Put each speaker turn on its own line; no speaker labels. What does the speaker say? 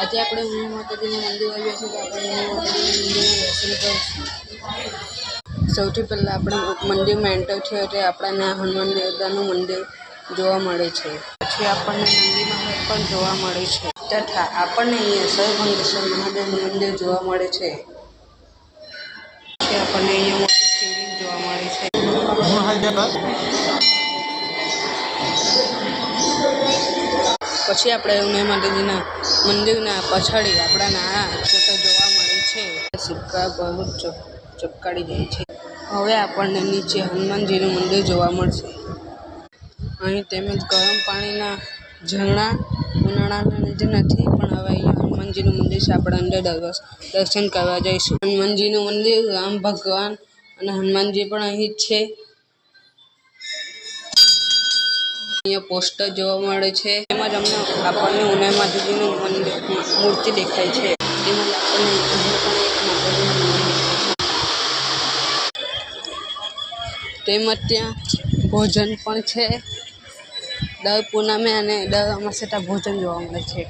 આજે આપણે ઉમિયા માતાજીના મંદિર આવ્યા છીએ, તો આપણે ઉમિયા માતાજીના મંદિરમાં દર્શન કરીશું। સૌથી પહેલાં આપણે મંદિરમાં એન્ટર થયા એટલે આપણને હનુમાન દાદાનું મંદિર જોવા મળે છે। પછી આપણને નંદીમાં પણ જોવા મળે છે તથા આપણને અહીંયા સર્વભંગેશ્વર મહાદેવનું મંદિર જોવા મળે છે। પછી આપણને અહીંયા મોટું શિવલિંગ જોવા મળે છે। પછી આપણે ઉમિયા માતાજીના મંદિરના પછાડી આપણાને આ ફોટો જોવા મળે છે। સિક્કા બહુ ચપકાડી જાય છે। હવે આપણને નીચે હનુમાનજીનું મંદિર જોવા મળશે। અહીં તેમજ ગરમ પાણીના ઝરણા ઉનાળાના લીધે નથી, પણ હવે અહીંયા હનુમાનજીનું મંદિર છે। આપણે અંદર દર્શન કરવા જઈશું। હનુમાનજીનું મંદિર, રામ ભગવાન અને હનુમાનજી પણ અહીં જ છે। અહીંયા પોસ્ટર જોવા મળે છે। તેમજ આપણને ઉમિયા માતાજીનું મૂર્તિ દેખાય છે। તેમજ આપણને અહીં પણ એક માતાજીનું મંદિર તેમજ ત્યાં ભોજન પણ છે। દર પૂનમે અને દર અમાસે ત્યાં ભોજન જોવા મળે છે।